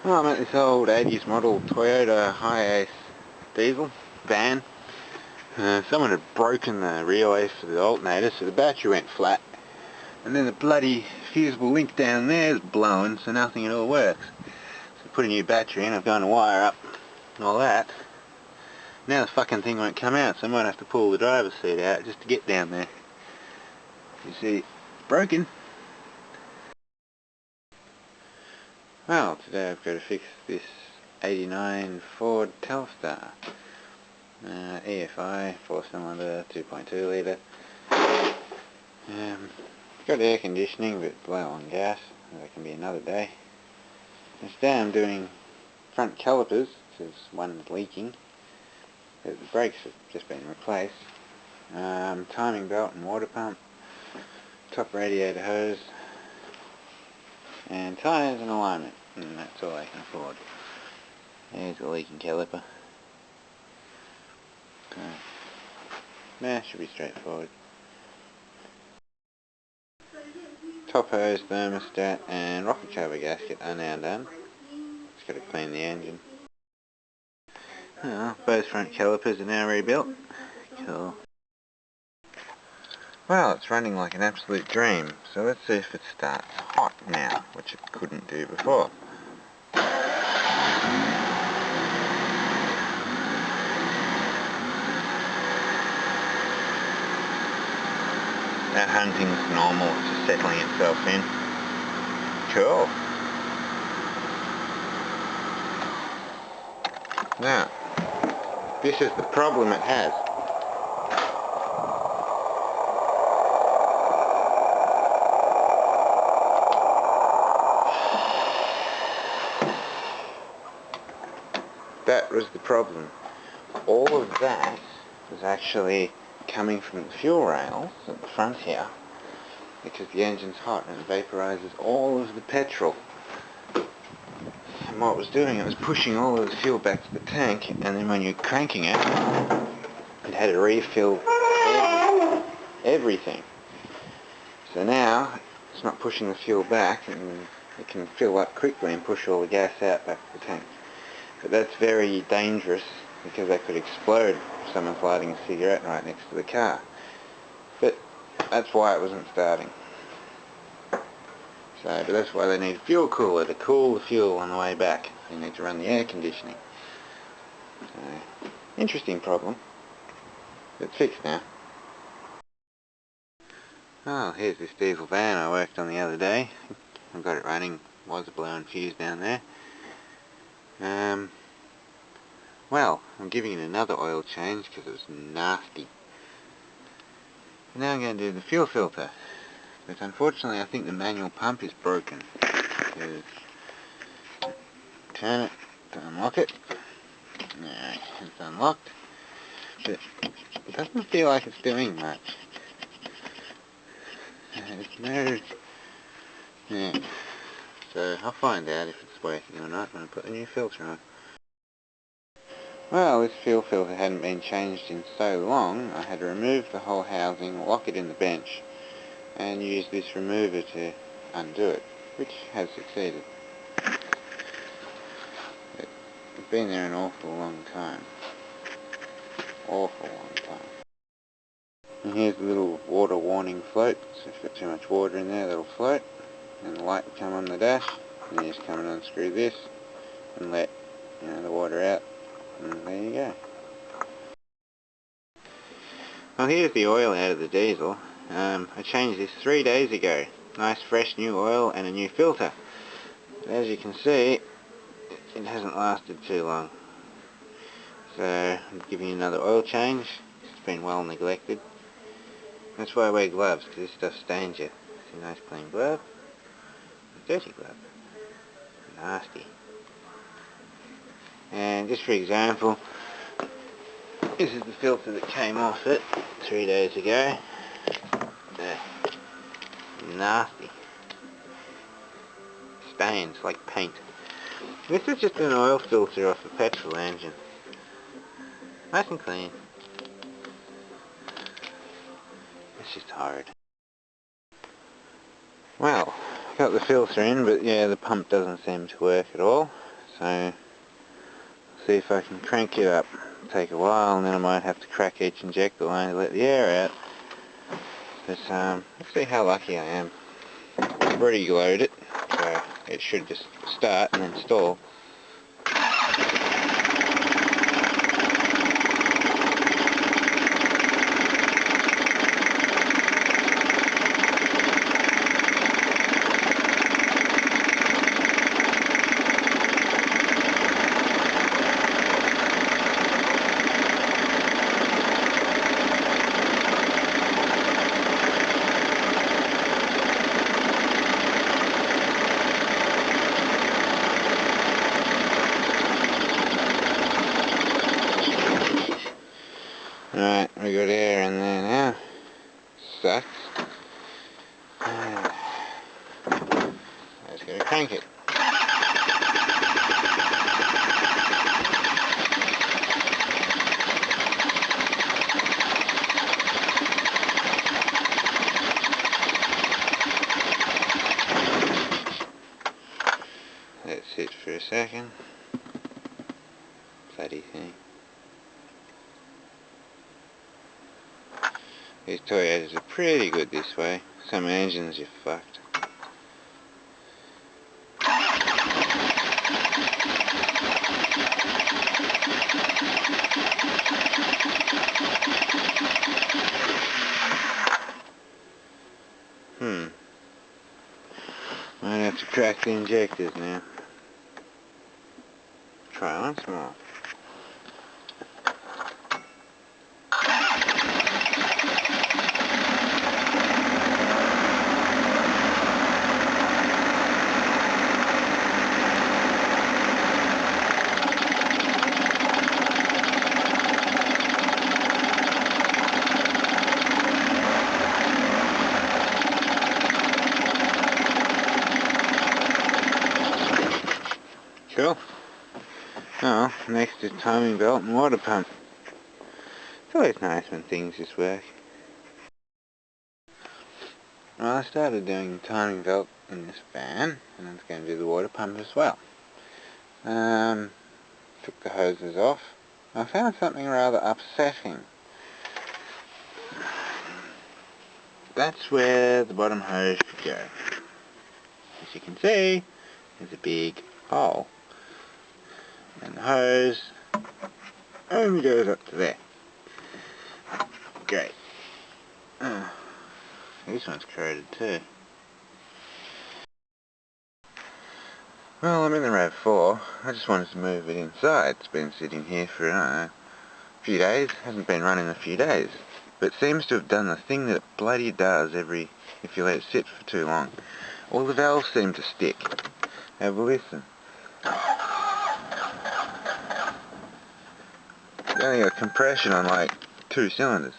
Well, I'm at this old 80s model Toyota Hiace diesel van. Someone had broken the relay for the alternator, so the battery went flat. And then the bloody fusible link down there is blowing, so nothing at all works. So I put a new battery in, I've gone to wire up and all that. Now the fucking thing won't come out, so I might have to pull the driver's seat out just to get down there. You see, it's broken. Well, today I've got to fix this 89 Ford Telstar. EFI, 4-cylinder, 2.2 litre. Got air conditioning, but low on gas. That can be another day. Today I'm doing front calipers, because one's leaking. The brakes have just been replaced. Timing belt and water pump. Top radiator hose. And tyres and alignment, and that's all I can afford. There's the leaking caliper. Should be straightforward. Top hose, thermostat and rocket cover gasket are now done. Just got to clean the engine. Well, both front calipers are now rebuilt. Cool. Well, it's running like an absolute dream, so let's see if it starts hot now, which it couldn't do before. That hunting's normal, it's just settling itself in. Cool. Now, this is the problem it has. That was the problem. All of that was actually coming from the fuel rails at the front here, because the engine's hot and it vaporizes all of the petrol. And what it was doing, it was pushing all of the fuel back to the tank, and then when you're cranking it, it had to refill everything. So now it's not pushing the fuel back, and it can fill up quickly and push all the gas out back to the tank. But that's very dangerous, because that could explode if someone's lighting a cigarette right next to the car. But that's why it wasn't starting. But that's why they need a fuel cooler to cool the fuel on the way back. They need to run the air conditioning. So, interesting problem. It's fixed now. Oh, here's this diesel van I worked on the other day. I've got it running. Was a blowing fuse down there. Well, I'm giving it another oil change because it was nasty. And now I'm going to do the fuel filter. But unfortunately I think the manual pump is broken. Turn it to unlock it. Alright, it's unlocked. But it doesn't feel like it's doing much. There's no... Yeah. So I'll find out if it's working or not when I put the new filter on. Well, this fuel filter hadn't been changed in so long, I had to remove the whole housing, lock it in the bench, and use this remover to undo it, which has succeeded. It's been there an awful long time. Awful long time. And here's the little water warning float, so if you've got too much water in there, that'll float, and the light will come on the dash, and you just come and unscrew this, and let the water out. And there you go. Well, here's the oil out of the diesel. I changed this 3 days ago. Nice fresh new oil and a new filter. But as you can see, it hasn't lasted too long. So I'm giving you another oil change. It's been well neglected. That's why I wear gloves, because this stuff stains you. It's a nice clean glove. A dirty glove. Nasty. And just for example, this is the filter that came off it 3 days ago. There. Nasty. Stains like paint. This is just an oil filter off a petrol engine. Nice and clean. It's just horrid. Well, got the filter in, but yeah, the pump doesn't seem to work at all. So see if I can crank it up. It'll take a while, and then I might have to crack each injector line to let the air out. But let's see how lucky I am. I've already loaded it, so it should just start and then stall. Right, we got air in there now. Sucks. I just gotta crank it. Let's sit for a second. Bloody thing. These Toyotas are pretty good this way. Some engines you're fucked. Might have to crack the injectors now. Try once more. Cool. Oh, next is timing belt and water pump. It's always nice when things just work. Well, I started doing the timing belt in this van, and I'm going to do the water pump as well. Took the hoses off. I found something rather upsetting. That's where the bottom hose should go. As you can see, there's a big hole. And the hose only goes up to there. Great. This one's corroded too. Well, I'm in the RAV4. I just wanted to move it inside. It's been sitting here for, I don't know, a few days. Hasn't been running a few days. But seems to have done the thing that it bloody does if you let it sit for too long. All the valves seem to stick. Have a listen. It's only got compression on like 2 cylinders.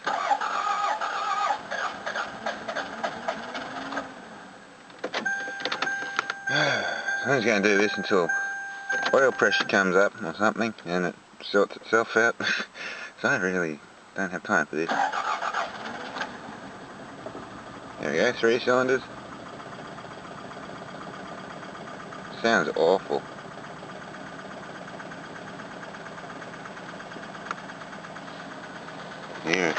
I'm just going to do this until oil pressure comes up or something and it sorts itself out. So I really don't have time for this. There we go, 3 cylinders. Sounds awful. Hear it.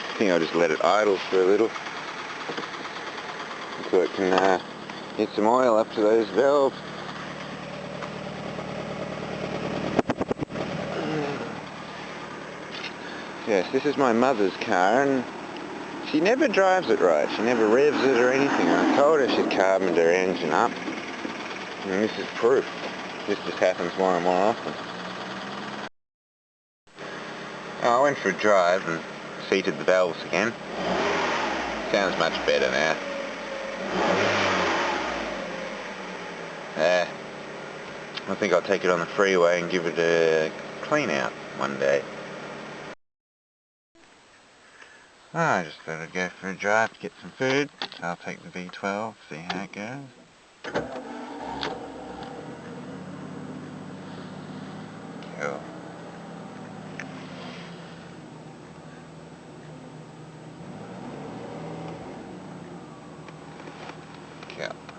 I think I'll just let it idle for a little so it can get some oil up to those valves. Yes, this is my mother's car and she never drives it right. She never revs it or anything. I told her she'd carboned her engine up and this is proof. This just happens more and more often. Oh, I went for a drive and seated the valves again. Sounds much better now. I think I'll take it on the freeway and give it a clean out one day. I just thought I'd go for a drive to get some food. So I'll take the V12, see how it goes. Cool. up.